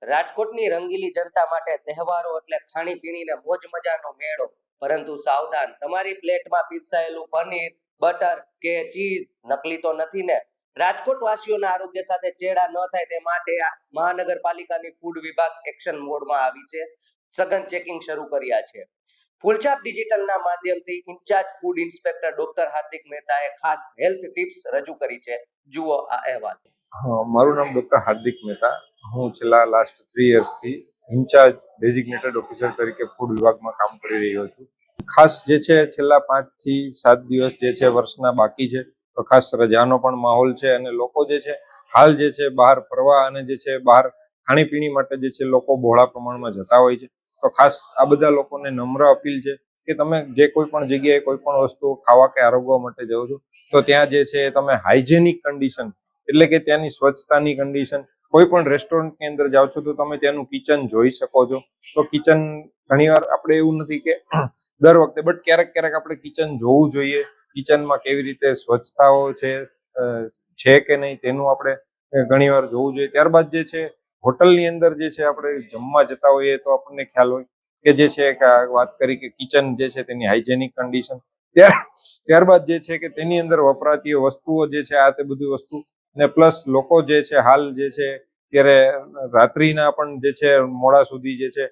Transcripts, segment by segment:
રાજકોટની રંગીલી જનતા માટે તહેવારો એટલે ખાણીપીણીને મોજ મજાનો મેળો. પરંતુ સાવધાન, તમારી પ્લેટમાં પીરસાયેલું પનીર, બટર કે ચીઝ નકલી તો નથી ને? રાજકોટ વાસીઓના આરોગ્ય સાથે ચેડા ન થાય તે માટે મહાનગરપાલિકાની ફૂડ વિભાગ એક્શન મોડમાં આવી છે. સઘન ચેકિંગ શરૂ કર્યા છે. ફૂલછાપ ડિજિટલના માધ્યમથી ઇન્ચાર્જ ફૂડ ઇન્સ્પેક્ટર ડોક્ટર હાર્દિક મહેતાએ ખાસ હેલ્થ ટિપ્સ રજૂ કરી છે. જુઓ આ અહેવાલ. મારું નામ ડોક્ટર હાર્દિક મહેતા. હું છેલ્લા લાસ્ટ 3 યર્સથી ઇન્ચાર્જ ડેઝિગ્નેટેડ ઓફિસર તરીકે ફૂડ વિભાગમાં કામ કરી રહ્યો છું. ખાસ જે છે છેલ્લા 5 થી 7 દિવસ જે છે વર્ષના બાકી છે, તો ખાસ રજાનો પણ માહોલ છે અને લોકો જે છે હાલ જે છે બહાર ફરવા અને જે છે બહાર ખાણીપીણી માટે જે છે લોકો બહોળા પ્રમાણમાં જતા હોય છે. તો ખાસ આ બધા લોકોને નમ્ર અપીલ છે કે તમે જે કોઈ પણ જગ્યાએ કોઈ પણ વસ્તુ ખાવા કે આરોગવા માટે જાઓ છો તો ત્યાં જે છે તમે હાઇજેનિક કન્ડિશન એટલે કે ત્યાંની સ્વચ્છતાની કન્ડિશન, કોઈ પણ રેસ્ટોરન્ટની અંદર જાઓ છો તો તમે ત્યાંનું કિચન જોઈ શકો છો. તો કિચન ઘણીવાર આપણે એવું નથી કે દર વખતે, બટ ક્યારેક ક્યારેક આપણે કિચન જોવું જોઈએ. કિચનમાં કેવી રીતે સ્વચ્છતાઓ છે કે નહીં તેનું આપણે ઘણીવાર જોવું જોઈએ. ત્યારબાદ જે છે હોટલની અંદર જે છે આપણે જમવા જતા હોઈએ તો આપણને ખ્યાલ હોય કે જે છે કે વાત કરી કે કિચન જે છે તેની હાઇજેનિક કન્ડિશન, ત્યારબાદ જે છે કે તેની અંદર વપરાતી વસ્તુઓ જે છે આ તે બધી વસ્તુ ને પ્લસ લોકો જે છે હાલ જે છે ત્યારે રાત્રિના પણ જે છે મોડા સુધી જે છે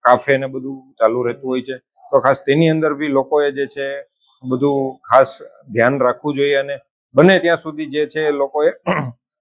કાફે ને બધું ચાલુ રહેતું હોય છે. તો ખાસ તેની અંદર બી લોકોએ જે છે બધું ખાસ ધ્યાન રાખવું જોઈએ અને બને ત્યાં સુધી જે છે લોકોએ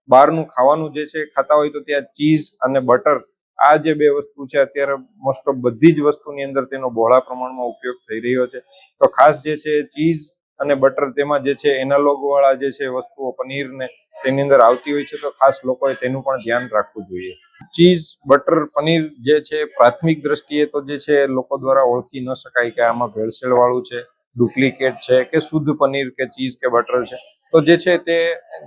બહારનું ખાવાનું જે છે ખાતા હોય તો ત્યાં ચીઝ અને બટર, આ જે 2 વસ્તુ છે અત્યારે મોસ્ટ ઓફ બધી જ વસ્તુની અંદર તેનો બહોળા પ્રમાણમાં ઉપયોગ થઈ રહ્યો છે. તો ખાસ જે છે ચીઝ અને બટર, તેમાં જે છે એનાલોગ વાળા જે છે વસ્તુઓ પનીર ને તેની અંદર આવતી હોય છે, તો ખાસ લોકોએ તેનું પણ ધ્યાન રાખવું જોઈએ. ચીઝ, બટર, પનીર જે છે પ્રાથમિક દ્રષ્ટિએ તો જે છે લોકો દ્વારા ઓળખી ન શકાય કે આમાં ભેળસેળ વાળું છે, ડુપ્લિકેટ છે કે શુદ્ધ પનીર કે ચીઝ કે બટર છે. તો જે છે તે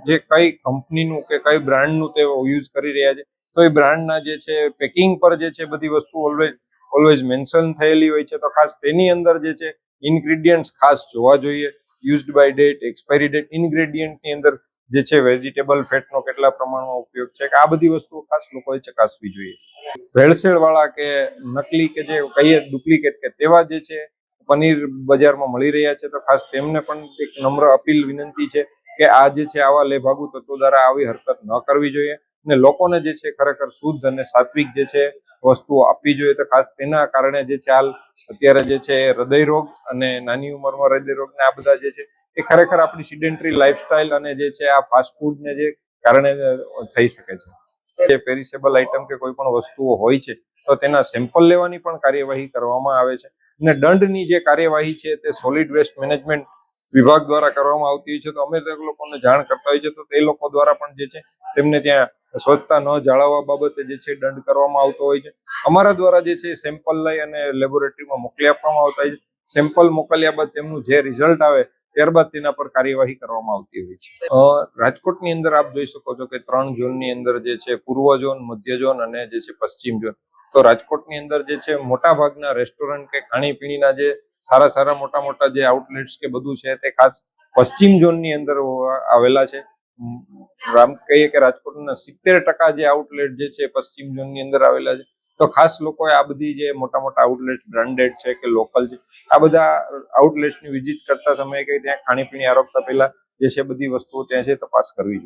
જે કઈ કંપનીનું કે કઈ બ્રાન્ડનું તે યુઝ કરી રહ્યા છે, તો એ બ્રાન્ડના જે છે પેકિંગ પર જે છે બધી વસ્તુ ઓલવેઝ મેન્શન થયેલી હોય છે. તો ખાસ તેની અંદર જે છે ઇન્ગ્રેડિયન્ટ્સ ખાસ જોવા જોઈએ. Used by date, expiry date, ઇન્ગ્રેડિયન્ટની અંદર જે છે વેજીટેબલ ફેટનો કેટલા પ્રમાણમાં ઉપયોગ છે કે આ બધી વસ્તુઓ ખાસ લોકોએ ચકાસવી જોઈએ. ભેળસેળ વાળા કે નકલી કે જે કહીએ ડુપ્લિકેટ કે તેવા જે છે પનીર બજારમાં મળી રહ્યા છે, તો ખાસ તેમને પણ એક નમ્ર અપીલ વિનંતી છે કે આ જે છે આવા લેભાગુ તત્વો દ્વારા આવી હરકત ન કરવી જોઈએ અને લોકોને જે છે ખરેખર શુદ્ધ અને સાત્વિક જે છે વસ્તુઓ આપવી જોઈએ. તો ખાસ તેના કારણે જે છે હાલ અત્યારે જે છે હૃદયરોગ અને નાની ઉંમરમાં હૃદયરોગ ને આ બધા જે છે એ ખરેખર આપણી સિડેન્ટરી લાઈફસ્ટાઈલ અને જે છે આ ફાસ્ટ ફૂડને જે કારણે થઈ શકે છે. જે પેરિસેબલ આઇટમ કે કોઈ પણ વસ્તુઓ હોય છે તો તેના સેમ્પલ લેવાની પણ કાર્યવાહી કરવામાં આવે છે અને દંડની જે કાર્યવાહી છે તે સોલિડ વેસ્ટ મેનેજમેન્ટ વિભાગ દ્વારા કરવામાં આવતી હોય છે. તો અમે તે લોકોને જાણ કરતા હોય છે તો તે લોકો દ્વારા પણ જે છે તેમને ત્યાં સ્વચ્છતા ન જાળવવા બાબતે જે છે દંડ કરવામાં આવતો હોય છે. અમારા દ્વારા જે છે સેમ્પલ લઈ અને લેબોરેટરીમાં મોકલી આપવામાં આવતા હોય છે. સેમ્પલ મોકલ્યા બાદ તેમનું જે રિઝલ્ટ આવે ત્યારબાદ તેના પર કાર્યવાહી કરવામાં આવતી હોય છે. રાજકોટની અંદર આપ જોઈ શકો છો કે 3 ઝોનની અંદર જે છે પૂર્વ ઝોન, મધ્ય ઝોન અને જે છે પશ્ચિમ ઝોન. તો રાજકોટની અંદર જે છે મોટા ભાગના રેસ્ટોરન્ટ કે ખાણીપીણીના જે સારા મોટા મોટા જે આઉટલેટ્સ કે બધું છે તે ખાસ પશ્ચિમ ઝોનની અંદર આવેલા છે. કહીએ કે રાજકોટના 70% જે આઉટલેટ જે છે પશ્ચિમ ઝોનની અંદર આવેલા છે. તો ખાસ લોકોએ આ બધી જે મોટા આઉટલેટ બ્રાન્ડેડ છે કે લોકલ છે, આ બધા આઉટલેટ્સની વિઝિટ કરતા સમયે કે ત્યાં ખાણીપીણી આરોગતા પહેલા જે છે બધી વસ્તુઓ ત્યાં છે તપાસ કરવી જોઈએ.